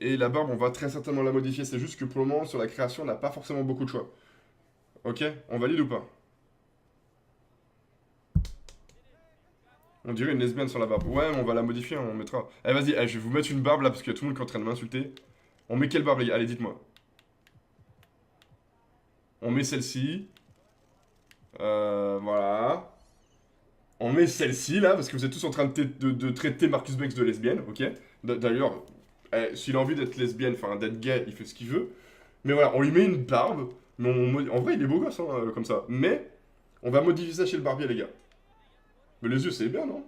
Et la barbe, on va très certainement la modifier. C'est juste que pour le moment, sur la création, on n'a pas forcément beaucoup de choix. Ok? On valide ou pas? On dirait une lesbienne sur la barbe. Ouais, mais on va la modifier, on mettra. Eh, vas-y, je vais vous mettre une barbe là, parce qu'il y a tout le monde qui est en train de m'insulter. On met quelle barbe, les gars? Allez, dites-moi. On met celle-ci. Voilà. On met celle-ci là, parce que vous êtes tous en train de traiter Marcus Banks de lesbienne, ok? D'ailleurs, s'il a envie d'être lesbienne, enfin d'être gay, il fait ce qu'il veut. Mais voilà, on lui met une barbe. Mais en vrai, il est beau gosse, hein, comme ça. Mais, on va modifier ça chez le barbier, les gars. Mais les yeux, c'est bien, non?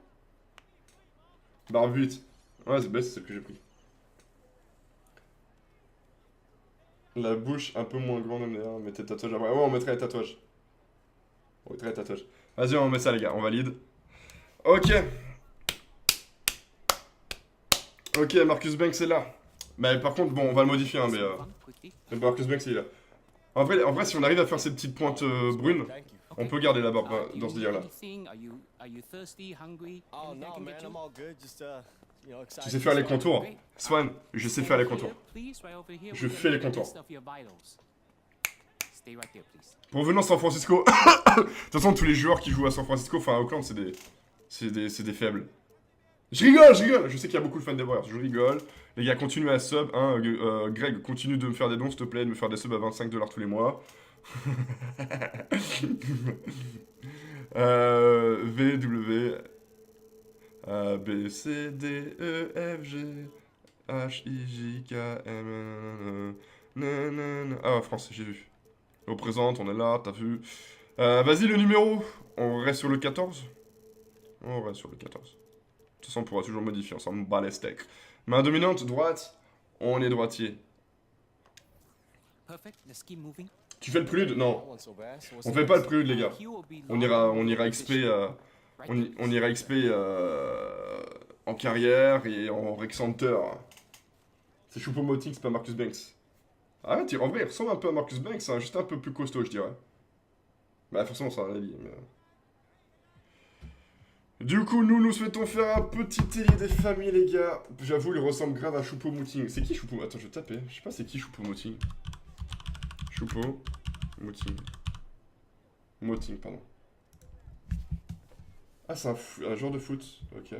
Barbe 8. Ouais, c'est best, c'est celle que j'ai pris. La bouche un peu moins grande, d'ailleurs. Mettez tatouage après. Ouais, on mettrait les tatouages. On mettrait les tatouages. Vas-y, on met ça, les gars, on valide. Ok. Ok, Marcus Banks est là. Mais par contre, bon, on va le modifier, hein, mais Marcus Banks il est là. En vrai, si on arrive à faire ces petites pointes brunes, on peut garder la barbe dans ce délire-là. Tu sais faire les contours. Swan, je sais faire les contours. Je fais les contours. Revenons à San Francisco. De toute façon, tous les joueurs qui jouent à San Francisco, enfin à Oakland, c'est des faibles. Je rigole. Je sais qu'il y a beaucoup de fans des Warriors. Je rigole. Les gars, continuez à sub. Hein. Greg, continue de me faire des dons, s'il te plaît, de me faire des subs à 25$ tous les mois. V, W, A, B, C, D, E, F, G, H, I, J, K, M, N, ah, français, j'ai vu. Au présent, on est là, t'as vu. Vas-y, le numéro. On reste sur le 14. On reste sur le 14. De toute façon, on pourra toujours modifier, on s'en bat les steaks. Main dominante, droite, on est droitier. Tu fais le prélude? Non. On fait pas le prélude, les gars. On ira XP, on ira XP en carrière et en Rec Center. C'est Choupo-Moting, c'est pas Marcus Banks. Ah ouais, en vrai, il ressemble un peu à Marcus Banks, hein, juste un peu plus costaud, je dirais. Bah, forcément, c'est un allié, mais... Du coup, nous souhaitons faire un petit télé des familles, les gars. J'avoue, il ressemble grave à Choupo-Moting. C'est qui Choupo? Attends, je vais taper. Je sais pas c'est qui Choupo-Moting. Choupo-Moting. Moting, pardon. Ah, c'est un joueur de foot. Ok.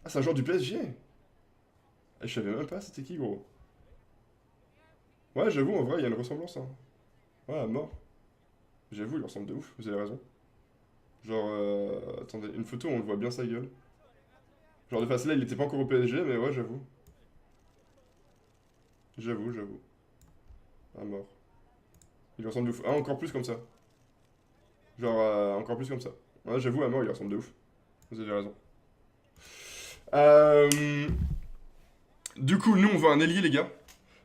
Ah, c'est un joueur du PSG. Je savais même pas c'était qui, gros. Ouais, j'avoue, en vrai, il y a une ressemblance, hein. Ouais, à mort. J'avoue, il ressemble de ouf, vous avez raison. Genre, attendez, une photo où on le voit bien sa gueule. Genre de face là, il était pas encore au PSG, mais ouais, j'avoue. J'avoue. À mort. Il ressemble de ouf. Ah, encore plus comme ça. Genre, encore plus comme ça. Ouais, j'avoue, à mort, il ressemble de ouf. Vous avez raison. Du coup, nous, on veut un ailier, les gars.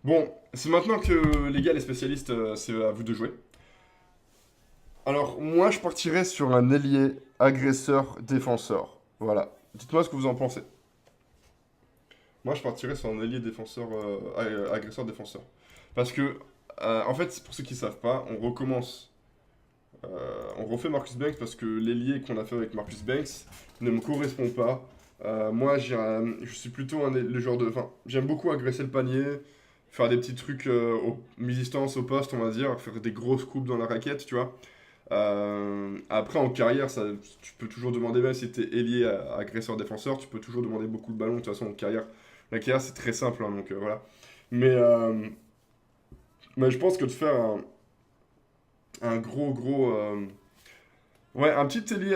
Bon, c'est maintenant que, les gars, les spécialistes, c'est à vous de jouer. Alors, moi, je partirais sur un ailier agresseur-défenseur. Voilà. Dites-moi ce que vous en pensez. Moi, je partirais sur un ailier défenseur, agresseur-défenseur. Parce que, en fait, pour ceux qui ne savent pas, on recommence. On refait Marcus Banks parce que l'ailier qu'on a fait avec Marcus Banks ne me correspond pas. Moi, je suis plutôt le genre de... Enfin, j'aime beaucoup agresser le panier, faire des petits trucs mi-distance au poste, on va dire, faire des grosses coupes dans la raquette, tu vois. Après, en carrière, tu peux toujours demander, même si tu es ailier agresseur-défenseur, tu peux toujours demander beaucoup de ballons. De toute façon, en carrière, la carrière, c'est très simple, hein, donc voilà. Mais, euh, mais je pense que de faire un gros. Ouais, un petit ailier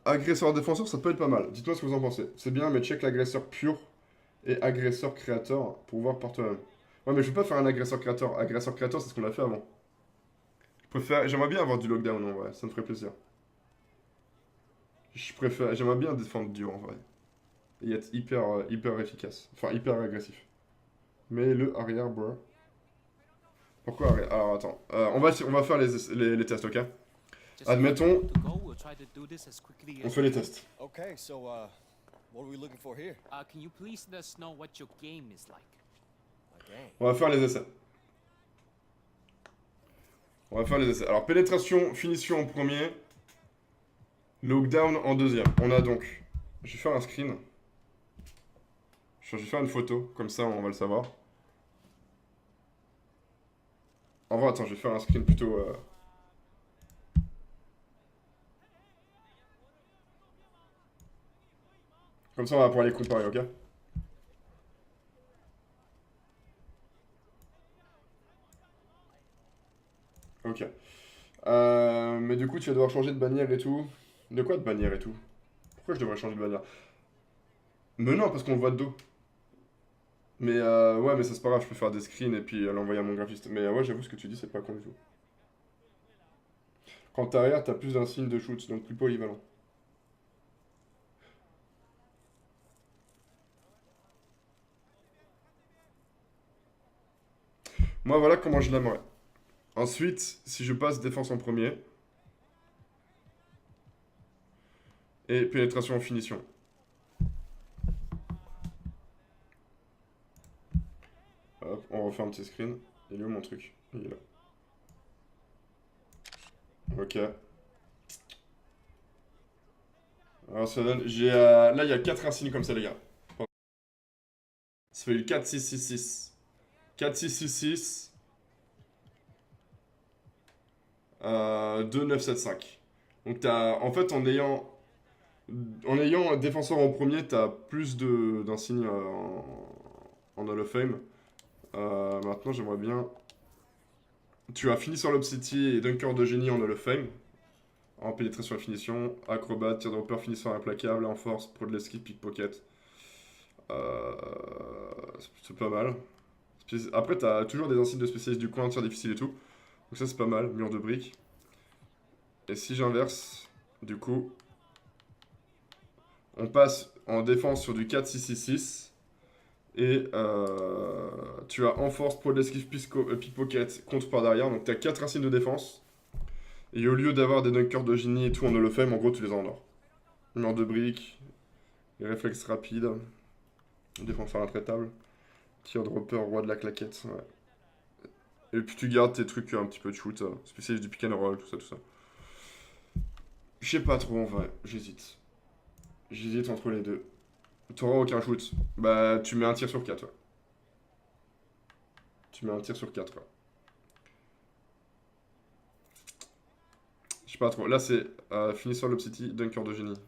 agresseur-défenseur, ça peut être pas mal. Dites-moi ce que vous en pensez. C'est bien, mais check l'agresseur pur et agresseur-créateur pour voir par toi-même. Ouais, mais je veux pas faire un agresseur-créateur. Agresseur-créateur, c'est ce qu'on a fait avant. J'aimerais bien avoir du lockdown en vrai, ça me ferait plaisir. J'aimerais bien défendre dur en vrai. Et être hyper efficace. Enfin, hyper agressif. Mais le arrière, bro. Pourquoi arrière? Alors attends, on va faire les tests, ok? Admettons, on fait les tests. Okay, so what are we looking for here? Can you please let us know what your game is like? My game. On va faire les essais. Alors, pénétration, finition en premier. Lockdown en deuxième. On a donc... Je vais faire un screen. Je vais faire une photo, comme ça on va le savoir. En vrai, attends, je vais faire un screen plutôt. Comme ça on va pouvoir les comparer, ok? Ok. Mais du coup, tu vas devoir changer de bannière et tout. De quoi de bannière et tout? Pourquoi je devrais changer de bannière? Mais non, parce qu'on le voit de dos. Mais ouais, mais ça c'est pas grave, je peux faire des screens et puis l'envoyer à mon graphiste. Mais ouais, j'avoue, ce que tu dis, c'est pas con du tout. Quand t'es arrière, t'as plus d'un signe de shoot, donc plus polyvalent. Moi, voilà comment je l'aimerais. Ensuite, si je passe défense en premier et pénétration en finition. Hop, on refait un petit screen. Il est où mon truc? Il est là. Ok. Alors ça donne. Là, il y a 4 insignes comme ça, les gars. Ça fait le 4-6-6-6. 4-6-6-6. 2-9-7-5. Donc en fait, en ayant un défenseur en premier, t'as plus d'insignes en Hall of Fame. Maintenant, j'aimerais bien. Tu as fini sur Lob City et Dunker de génie en Hall of Fame. En pénétration et finition, acrobate, tir de repère, finisseur implacable, en force, pro de l'esquive, pickpocket. Euh, c'est pas mal. Après, t'as toujours des insignes de spécialiste du coin, tir difficile et tout. Donc ça, c'est pas mal. Mur de briques. Et si j'inverse, du coup, on passe en défense sur du 4-6-6-6. Et tu as en force, pro de l'esquive, pickpocket, contre par derrière. Donc tu as 4 insignes de défense. Et au lieu d'avoir des dunkers de génie et tout en Hall of Fame, en gros, tu les as en or. Mur de briques, les réflexes rapides, défenseur intraitable, tir de repère, roi de la claquette. Ouais. Et puis tu gardes tes trucs un petit peu de shoot, spécialiste du pick and roll, tout ça, tout ça. Je sais pas trop en vrai, j'hésite. J'hésite entre les deux. T'auras aucun shoot. Bah, tu mets un tir sur 4. Ouais. Tu mets un tir sur 4. Ouais. Je sais pas trop. Là, c'est fini sur Lob City, Dunker de génie.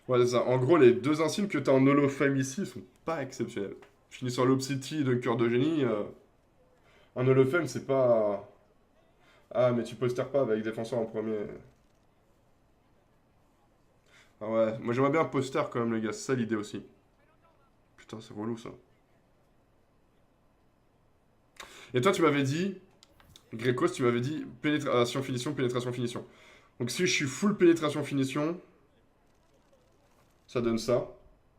Ouais, c'est ça. En gros, les deux insignes que t'as en Hall of Fame ici sont pas exceptionnels. Fini sur Lob City, Dunker de génie. Un Hall of Fame, c'est pas. Ah, mais tu posters pas avec défenseur en premier. Ah ouais, moi j'aimerais bien un poster quand même, les gars. C'est ça l'idée aussi. Putain, c'est relou ça. Et toi, tu m'avais dit, Grécos, tu m'avais dit pénétration, finition, pénétration, finition. Donc si je suis full pénétration, finition, ça donne ça.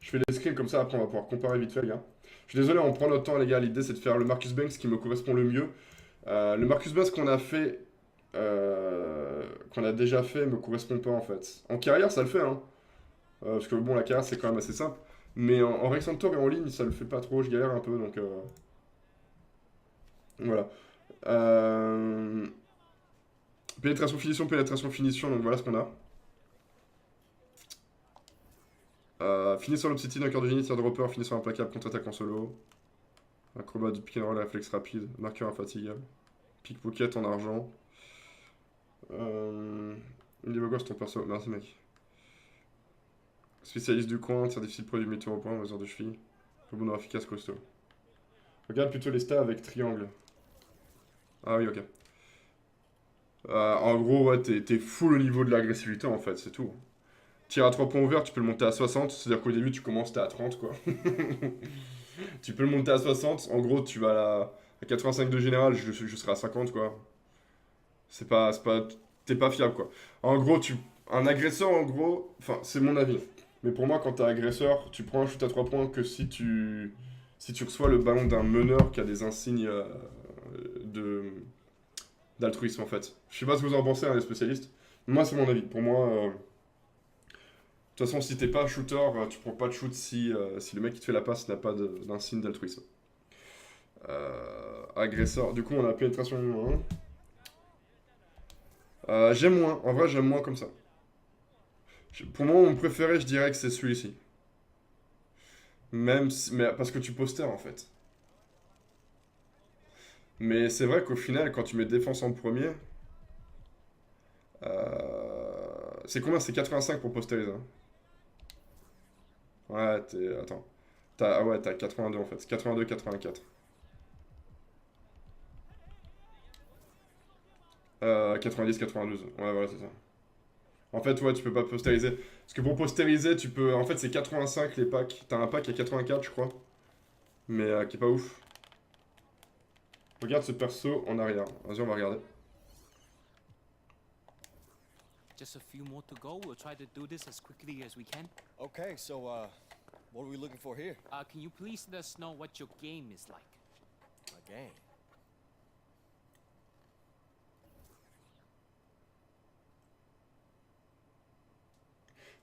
Je fais les screens comme ça, après on va pouvoir comparer vite fait, les gars. Je suis désolé, on prend notre temps, les gars. L'idée c'est de faire le Marcus Banks qui me correspond le mieux. Le Marcus Banks qu'on a fait, qu'on a déjà fait, me correspond pas en fait. En carrière, ça le fait, hein. Parce que bon, la carrière c'est quand même assez simple. Mais en Rexham Tour et en ligne, ça le fait pas trop. Je galère un peu, donc voilà. Euh, pénétration, finition, donc voilà ce qu'on a. Fini sur l'obsity d'un cœur de génie, tir de repère, fini sur implacable, contre-attaque en solo. Acrobat du pick and roll, réflexe rapide, marqueur infatigable. Pickpocket en argent. Il est beau gosse ton perso, merci mec. Spécialiste du coin, tir difficile produit demi-tour au point, mesure de cheville. Rebondeur efficace costaud. Regarde plutôt les stats avec triangle. Ah oui, ok. En gros, ouais, t'es full au niveau de l'agressivité en fait, c'est tout. Tir à 3 points ouverts, tu peux le monter à 60, c'est-à-dire qu'au début tu commences, t'es à 30 quoi. Tu peux le monter à 60, en gros tu vas à 85 de général, je serai à 50 quoi. T'es pas fiable quoi. En gros, un agresseur en gros, enfin c'est mon avis. Mais pour moi, quand t'es agresseur, tu prends un shoot à 3 points que si tu reçois le ballon d'un meneur qui a des insignes de d'altruisme en fait. Je sais pas ce que vous en pensez, hein, les spécialistes. Moi, c'est mon avis. Pour moi, de toute façon, si t'es pas un shooter, tu prends pas de shoot si le mec qui te fait la passe n'a pas d'insigne d'altruisme. Agresseur. Du coup, on a pénétration 1. J'aime moins. En vrai, j'aime moins comme ça. Pour moi, mon préféré, je dirais que c'est celui-ci. Mais parce que tu posters en fait. Mais c'est vrai qu'au final, quand tu mets défense en premier, c'est combien? C'est 85 pour posteriser, hein. Ouais, t'es. Attends. Ah ouais, t'as 82 en fait. C'est 82, 84. 90, 92. Ouais, voilà, c'est ça. En fait, ouais, tu peux pas postériser. Parce que pour postériser, tu peux. En fait, c'est 85 les packs. T'as un pack à 84, je crois. Mais qui est pas ouf. Regarde ce perso en arrière. Vas-y, on va regarder. Just a few more to go. We'll try to do this as quickly as we can. Okay, so, what are we looking for here? Can you please let us know what your game is like? A game.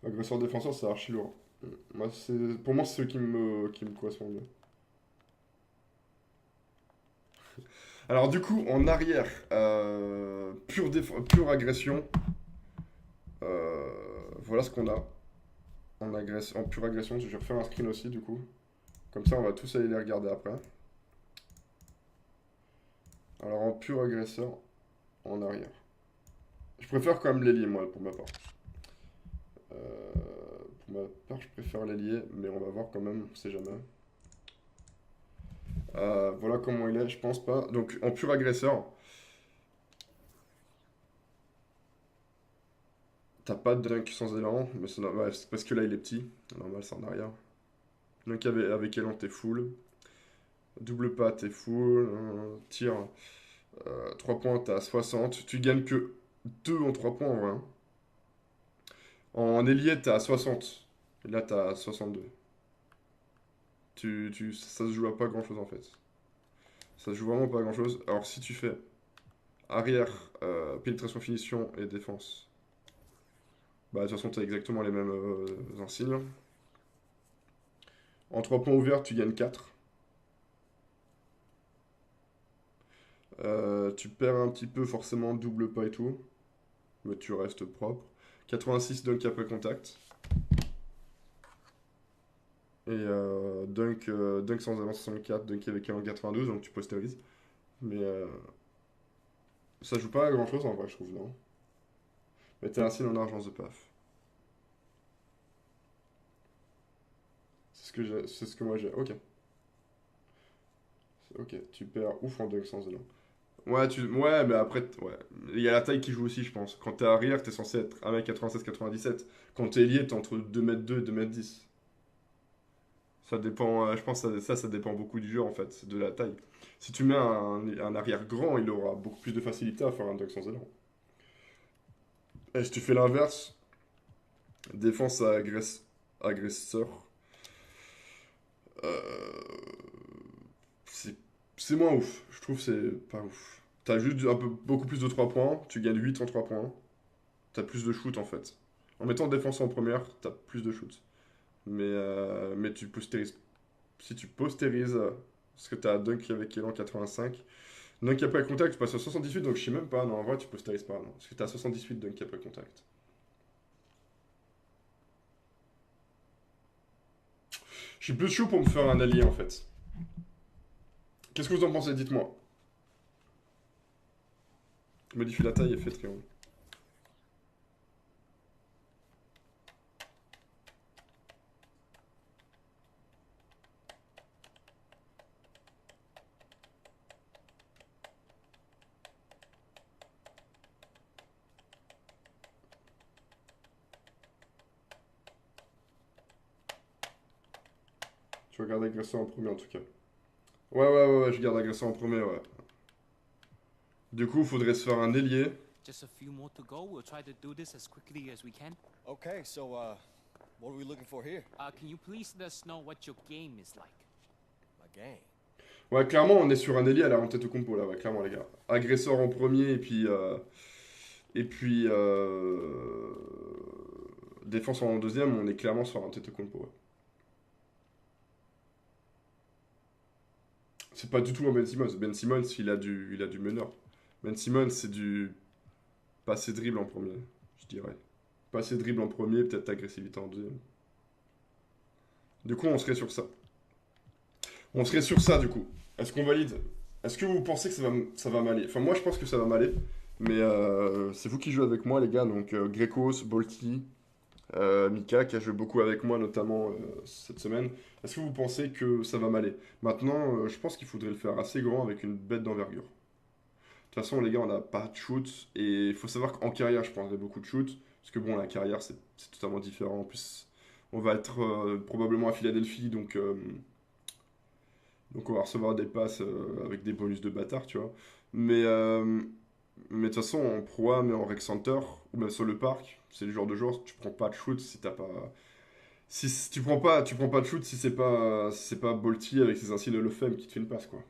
Agresseur défenseur, c'est archi lourd. Pour moi, c'est ceux qui me correspondent mieux. Alors, du coup, en arrière, pure agression. Voilà ce qu'on a. En pure agression, je vais refaire un screen aussi, du coup. Comme ça, on va tous aller les regarder après. Alors, en pur agresseur, en arrière. Je préfère quand même l'ailier, moi, pour ma part. Pour ma part, je préfère l'ailier, mais on va voir quand même, on sait jamais. Voilà comment il est, je pense pas. Donc, en pur agresseur, t'as pas de dunk sans élan, mais c'est ouais, c'est parce que là, il est petit. Normal, c'est en arrière. Dunk avec élan, t'es full. Double pas, t'es full. Tir, 3 points, t'es à 60. Tu gagnes que 2 en 3 points en vrai, hein. En ailier, t'es à 60. Et là, t'as 62. Ça se joue à pas grand chose en fait. Ça se joue vraiment pas à grand chose. Alors, si tu fais arrière, pénétration, finition et défense, bah, de toute façon, t'as exactement les mêmes insignes. En 3 points ouverts, tu gagnes 4. Tu perds un petit peu forcément double pas et tout, mais tu restes propre. 86 dunk après contact. Et dunk sans avant 64, dunk avec un 92, donc tu postérises. Mais ça joue pas à grand chose en vrai, je trouve, non. Mais t'as un signe en argent de paf. C'est ce que moi j'ai. Ok. Ok, tu perds ouf en dunk sans élan. Ouais, mais après, ouais. Il y a la taille qui joue aussi, je pense. Quand t'es arrière, t'es censé être 1m96-97. Quand t'es ailier, t'es entre 2m2 et 2m10. Ça dépend, je pense que ça dépend beaucoup du jeu en fait, de la taille. Si tu mets un arrière grand, il aura beaucoup plus de facilité à faire un dunk sans élan. Et si tu fais l'inverse, défense à agresseur, euh, c'est c'est moins ouf. Je trouve que c'est pas ouf. T'as juste beaucoup plus de 3 points, tu gagnes 8 en 3 points. T'as plus de shoot en fait. En mettant défense en première, t'as plus de shoot. Mais tu postérises. Si tu postérises, parce que t'as dunk avec Elan 85, dunk après contact, tu passes à 78, donc je sais même pas. Non, en vrai, tu postérises pas. Non, parce que t'as 78 dunk après contact. Je suis plus chaud pour me faire un allié en fait. Qu'est-ce que vous en pensez? Dites-moi. Modifie la taille et fais triangle. Tu regardes agresseur en premier en tout cas. Ouais, je garde agresseur en premier, ouais. Du coup, il faudrait se faire un ailier. Just a few more to go. We'll try to do this as quickly as we can. Okay, so, what are we looking for here? Can you please let us know what your game is like? A game. Ouais, clairement, on est sur un ailier à la Antetokounmpo là, ouais, clairement, les gars. Agresseur en premier et puis défense en deuxième, on est clairement sur un Antetokounmpo, ouais. C'est pas du tout un Ben Simmons. Ben Simmons, il a du meneur. Ben Simmons, c'est du passer dribble en premier, je dirais. Passer dribble en premier, peut-être agressivité en deuxième. Du coup, on serait sur ça. On serait sur ça, du coup. Est-ce qu'on valide? Est-ce que vous pensez que ça va m'aller? Enfin, moi, je pense que ça va m'aller. Mais c'est vous qui jouez avec moi, les gars. Donc, Grecos, Bolti, Mika, qui a joué beaucoup avec moi, notamment cette semaine. Est-ce que vous pensez que ça va m'aller? Maintenant, je pense qu'il faudrait le faire assez grand avec une bête d'envergure. De toute façon, les gars, on n'a pas de shoot. Et il faut savoir qu'en carrière, je prendrai beaucoup de shoot. Parce que bon, la carrière, c'est totalement différent. En plus, on va être probablement à Philadelphie. Donc on va recevoir des passes avec des bonus de bâtard, tu vois. Mais de toute façon, en Pro mais en Rec Center, ou même sur le parc, c'est le genre de joueur, tu prends pas de shoot si t'as pas. Si tu prends pas de shoot si c'est pas Bolty avec ses insignes de Lofem qui te fait une passe, quoi.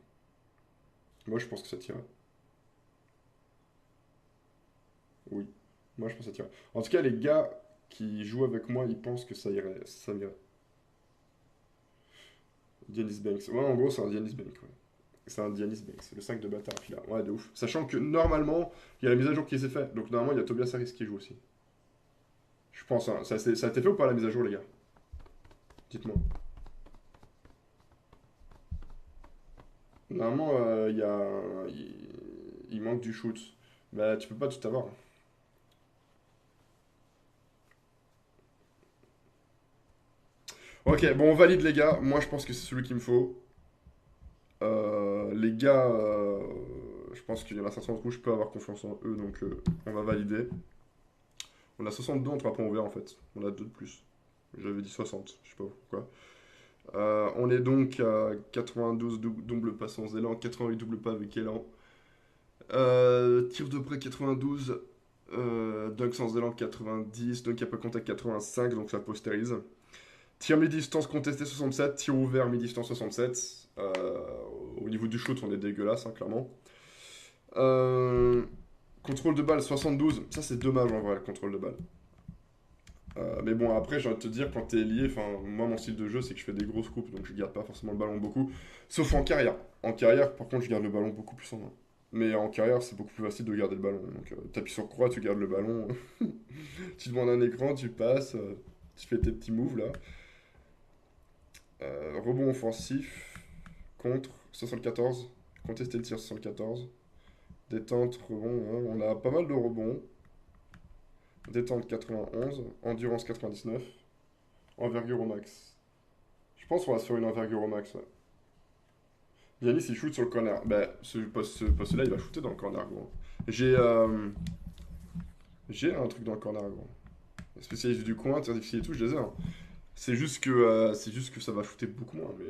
Moi, je pense que ça tirait. Oui. Moi, je pense que ça tirait. En tout cas, les gars qui jouent avec moi, ils pensent que ça irait. Giannis Banks. Ouais, en gros, c'est un Giannis Banks, ouais. C'est un Giannis Banks, c'est le 5 de bâtard, puis là. Ouais, de ouf. Sachant que normalement, il y a la mise à jour qui s'est faite. Donc normalement, il y a Tobias Harris qui joue aussi. Je pense, hein. Ça a été fait ou pas la mise à jour, les gars? Dites-moi. Normalement, il manque du shoot. Bah, tu peux pas tout avoir. Ok, bon, on valide, les gars. Moi, je pense que c'est celui qu'il me faut. Les gars, je pense qu'il y en a certains d'entre vous, je peux avoir confiance en eux, donc on va valider. On a 62, on ne pas ouvert en fait. On a 2 de plus. J'avais dit 60, je sais pas pourquoi. On est donc à 92 double passe sans élan, 88 double pas avec élan. Tir de près 92, dunk sans élan 90, dunk après contact 85, donc ça postérise. Tir mi-distance contesté 67, tir ouvert mi-distance 67. Au niveau du shoot, on est dégueulasse, hein, clairement. Contrôle de balle 72, ça c'est dommage en vrai, le contrôle de balle. Mais bon, après, j'ai envie de te dire, quand t'es lié, enfin, moi, mon style de jeu, c'est que je fais des grosses coupes, donc je garde pas forcément le ballon beaucoup. Sauf en carrière. En carrière, par contre, je garde le ballon beaucoup plus en main. Mais en carrière, c'est beaucoup plus facile de garder le ballon. Donc, t'appuies sur croix, tu gardes le ballon. Tu demandes un écran, tu passes, tu fais tes petits moves là. Rebond offensif, contre 74. Contester le tir 74. Détente, rebond, hein, on a pas mal de rebonds. Détente 91, endurance 99, envergure au max. Je pense qu'on va se faire une envergure au max. Ouais. Giannis il shoot sur le corner. Bah, ce poste-là, il va shooter dans le corner, gros. J'ai un truc dans le corner, gros. Les spécialistes du coin, tir difficile et tout, je les ai. Hein. C'est juste que ça va shooter beaucoup moins, mais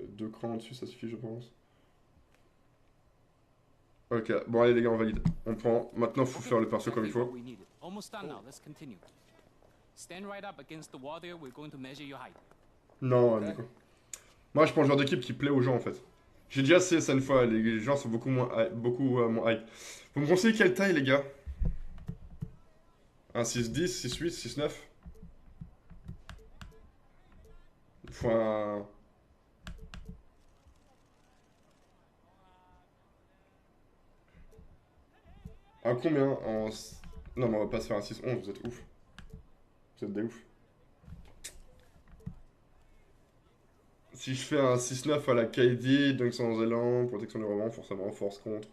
2 crans au-dessus, ça suffit, je pense. Ok, bon, allez, les gars, on valide. On prend. Maintenant, faut Okay, faire le perso comme il exactly what faut. we needed. Almost done now. Let's continue. Stand right up against the wall there. We're going to measure your height. Non, Okay. Nico. Moi, je prends le genre d'équipe qui plaît aux gens, en fait. J'ai déjà essayé ça une fois, les gens sont beaucoup moins hype. Vous me conseillez quelle taille, les gars? Un 6'10, 6'8, 6'9? Il faut un combien en... Non, mais on va pas se faire un 6'11, vous êtes ouf. Vous êtes des ouf. Si je fais un 6'9 à la KD, dunk sans élan, protection du rebond, forcément, force contre.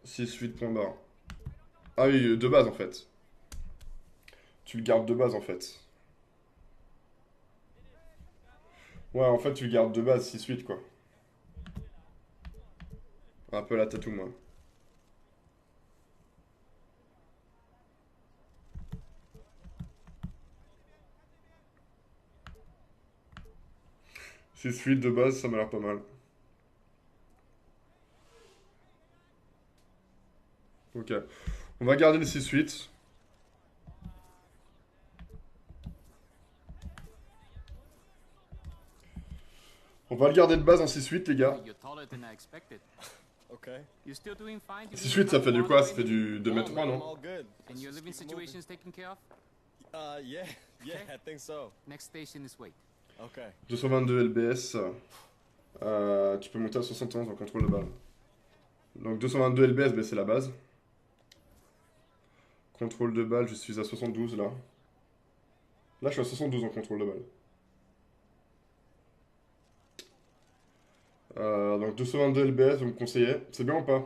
6'8 point barre. Ah oui, de base en fait. Tu le gardes de base en fait. Ouais, en fait, tu le gardes de base 6'8 quoi. Un peu la tatou, moi. C'est suite de base, ça m'a l'air pas mal. Ok. On va garder le 6-8. On va le garder de base en 6-8, les gars. Hey, you're taller than I expected. Okay. You're still doing fine? You 6-8, ça fait du fine quoi? water Ça fait training? du 2m3, I'm non? all good. And your Let's living keep moving. situation is taken care of? Yeah, yeah, Okay. I think so. Next station is wait. Okay. 222 LBS. Tu peux monter à 71 en contrôle de balle. Donc 222 LBS, ben, c'est la base. Contrôle de balle, je suis à 72 là. Là, je suis à 72 en contrôle de balle. Donc 222 lbs, vous me conseillez. C'est bien ou pas?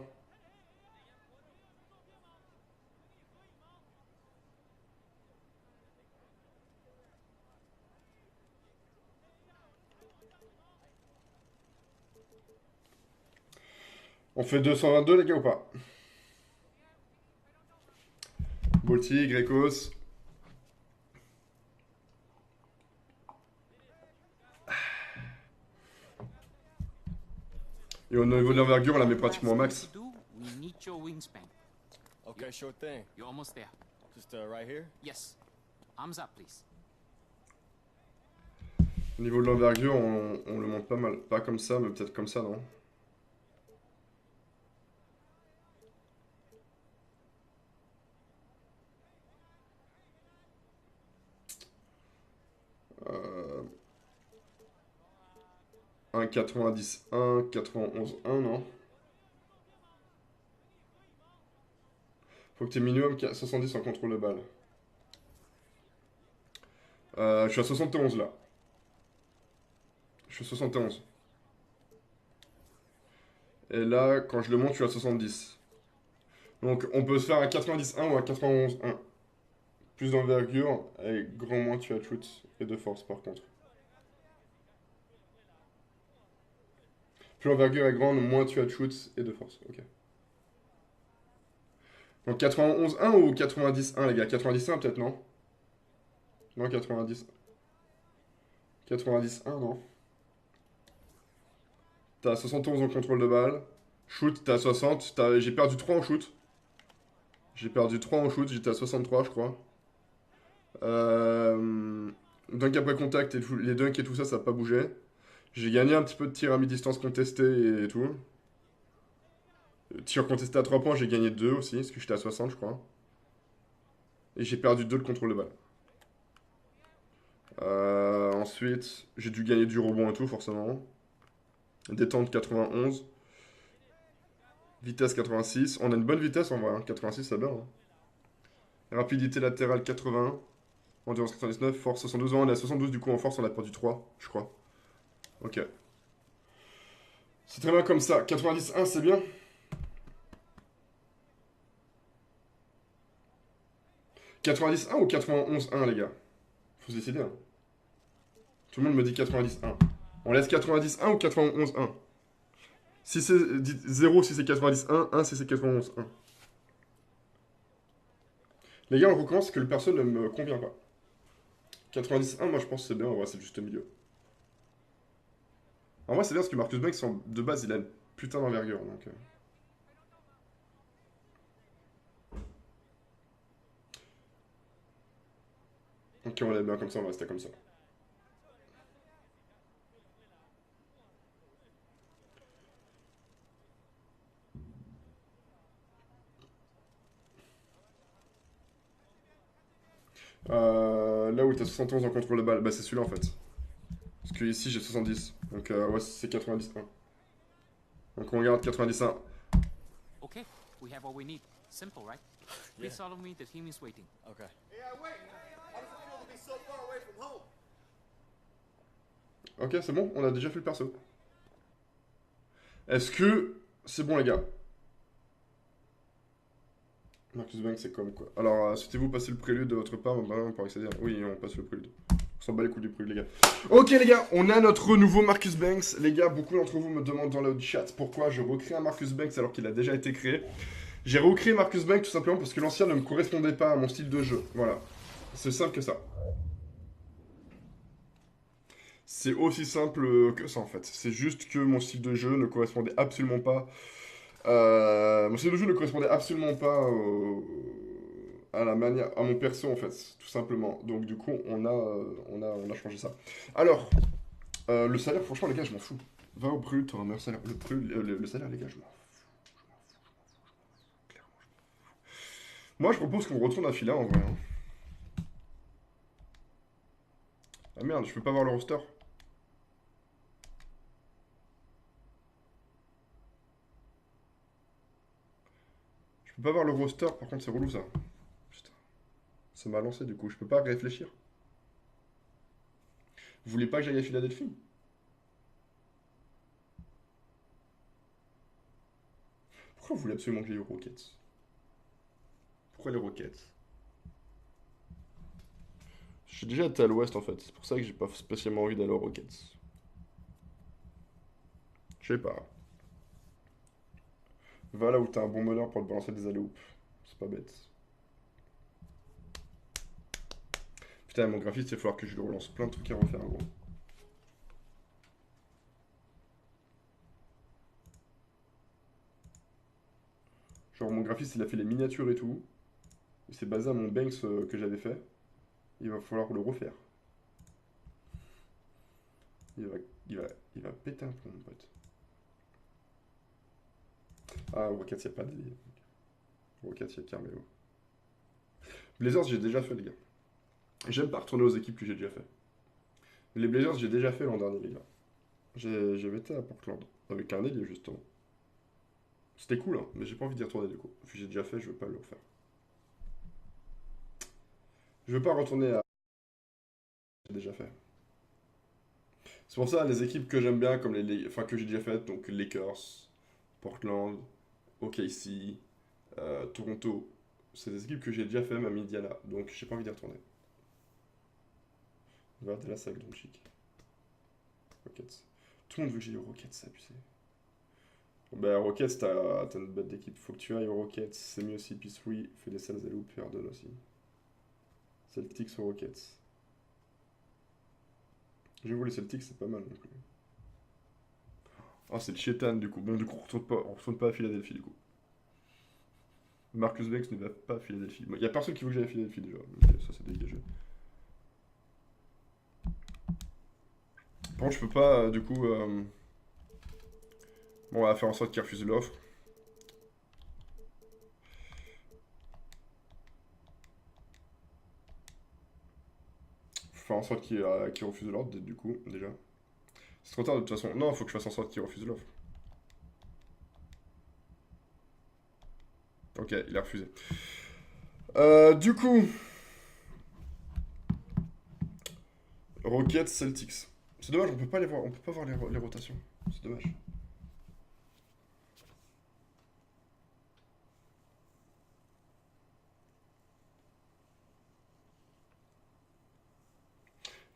On fait 222 les gars ou pas? Bolti, Grécos. Et au niveau de l'envergure, on la met pratiquement au max. Last thing to do, we need your wingspan. Okay, sure thing. You're almost there. Just right here. Yes. Arms up, please. Au niveau de l'envergure, on le monte pas mal. Pas comme ça, mais peut-être comme ça, non? Euh... 1,90, 1,91, 1, non? Faut que tu aies minimum 70 en contrôle de balle. Je suis à 71 là. Je suis à 71. Et là, quand je le monte, je suis à 70. Donc on peut se faire un 91 ou un 91 1. Plus d'envergure et grand moins tu as de shoot et de force par contre. Plus l'envergure est grande, moins tu as de shoot et de force. Ok. Donc 91 1 ou 90 1 les gars? 90 1 peut-être non? Non 90. 90 1 non? T'as 71 en contrôle de balle. Shoot, t'as 60. J'ai perdu 3 en shoot. J'ai perdu 3 en shoot, j'étais à 63 je crois. Dunk après contact et tout, les dunks et tout ça, ça n'a pas bougé. J'ai gagné un petit peu de tir à mi-distance contesté et tout. Tir contesté à 3 points, j'ai gagné 2 aussi, parce que j'étais à 60 je crois. Et j'ai perdu 2 de contrôle de balle. Ensuite, j'ai dû gagner du rebond et tout forcément. Détente 91. Vitesse 86. On a une bonne vitesse en vrai, hein. 86 c'est bien. Hein. Rapidité latérale 80. Endurance 99. Force 72. On est à 72 du coup en force on a perdu 3 je crois. Ok. C'est très bien comme ça. 91 c'est bien. « 91 ou 91 1 les gars? Faut se décider. Hein. Tout le monde me dit 90 1. On laisse 90 1 ou 91 1? Si c'est 0 si c'est 90 1 si c'est 91 1. Les gars, on recommence que le perso ne me convient pas. 90 moi je pense que c'est bien, en vrai c'est juste au milieu. En vrai c'est bien parce que Marcus Banks de base il a une putain d'envergure donc... Ok on est bien comme ça, on va rester comme ça. Là où t'as 71 en contrôle de balle, bah c'est celui-là en fait. Parce que ici j'ai 70, donc ouais c'est 91. Donc on regarde 91. Okay, we have what we need. Simple, right? Please follow me. The team is waiting. Okay. Ok c'est bon, on a déjà fait le perso. Est-ce que c'est bon les gars? Marcus Banks c'est comme quoi. Alors souhaitez-vous passer le prélude de votre part? Bah, on peut accéder. Oui on passe le prélude. On s'en bat les couilles du prélude les gars. Ok les gars, on a notre nouveau Marcus Banks. Les gars, beaucoup d'entre vous me demandent dans le chat pourquoi je recrée un Marcus Banks alors qu'il a déjà été créé. J'ai recréé Marcus Banks tout simplement parce que l'ancien ne me correspondait pas à mon style de jeu. Voilà. C'est simple que ça. C'est aussi simple que ça en fait. C'est juste que mon style de jeu ne correspondait absolument pas. Mon style de jeu ne correspondait absolument pas à la manière, à mon perso en fait, tout simplement. Donc du coup, on a changé ça. Alors, le salaire, franchement les gars, je m'en fous. Va au brut, t'auras un meilleur salaire. Le salaire les gars, je m'en fous. Clairement, je m'en fous. Moi, je propose qu'on retourne à Fila en vrai. Hein. Ah merde, je peux pas voir le roster. Je peux pas voir le roster, par contre c'est relou ça. Putain. Ça m'a lancé du coup, je peux pas réfléchir. Vous voulez pas que j'aille à Philadelphie? Pourquoi vous voulez absolument que j'aille aux Rockets? Pourquoi les Rockets? Je suis déjà été à l'ouest en fait, c'est pour ça que j'ai pas spécialement envie d'aller aux Rockets. Je sais pas. Va là où t'as un bon meneur pour te balancer des alley c'est pas bête. Putain, mon graphiste, il va falloir que je lui relance plein de trucs à refaire, gros. Genre, mon graphiste, il a fait les miniatures et tout. Il s'est basé à mon Banks que j'avais fait. Il va falloir le refaire. Il va, il va, il va péter un plomb, mon pote. Ah, Rockets, il n'y a pas de délire. Rockets, il y a Carmelo. Blazers, j'ai déjà fait, les gars. J'aime pas retourner aux équipes que j'ai déjà fait. Les Blazers, j'ai déjà fait l'an dernier, les gars. J'avais été à Portland. Avec un ailier, justement. C'était cool, hein, mais j'ai pas envie d'y retourner, du coup. Vu que j'ai déjà fait, je veux pas le refaire. Je veux pas retourner à... J'ai déjà fait. C'est pour ça, les équipes que j'aime bien, comme enfin, que j'ai déjà faites, donc Lakers, Portland, OKC, Toronto, c'est des équipes que j'ai déjà fait, même Indiana, donc j'ai pas envie d'y retourner. Voilà, Dallas avec Doncic. Rockets. Tout le monde veut que j'aille aux Rockets, c'est abusé. Bah, Rockets, t'as une bête d'équipe. Faut que tu ailles aux Rockets. C'est mieux aussi. P3 fait des sales et loop et Harden aussi. Celtics aux Rockets. J'avoue, les Celtics, c'est pas mal non plus. Ah, c'est le chétan du coup. Bon, du coup, on retourne pas à Philadelphie du coup. Marcus Banks ne va pas à Philadelphie. Il y a personne qui veut que j'aille à Philadelphie déjà. Ok, ça c'est dégagé. Par contre, je peux pas, du coup. Bon, on va faire en sorte qu'il refuse l'offre. Faut faire en sorte qu'il refuse l'ordre, du coup, déjà. C'est trop tard de toute façon. Non, faut que je fasse en sorte qu'il refuse l'offre. Ok, il a refusé. Du coup, Rockets, Celtics. C'est dommage, on peut pas les voir, on peut pas voir les rotations. C'est dommage.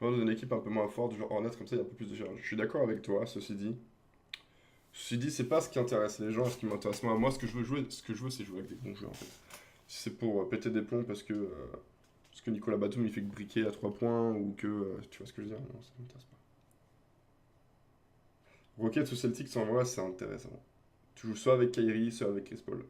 Dans une équipe un peu moins forte, du genre Hornets, comme ça, il y a un peu plus de challenge. Je suis d'accord avec toi, ceci dit. Ceci dit, c'est pas ce qui intéresse les gens, ce qui m'intéresse moi. Moi, ce que je veux jouer, ce que je veux, c'est jouer avec des bons joueurs, en fait. Si c'est pour péter des plombs parce que Nicolas Batum, il fait que briquer à 3 points, ou que... tu vois ce que je veux dire? Non, ça m'intéresse pas. Rockets ou Celtics, en vrai, c'est intéressant. Tu joues soit avec Kyrie, soit avec Chris Paul.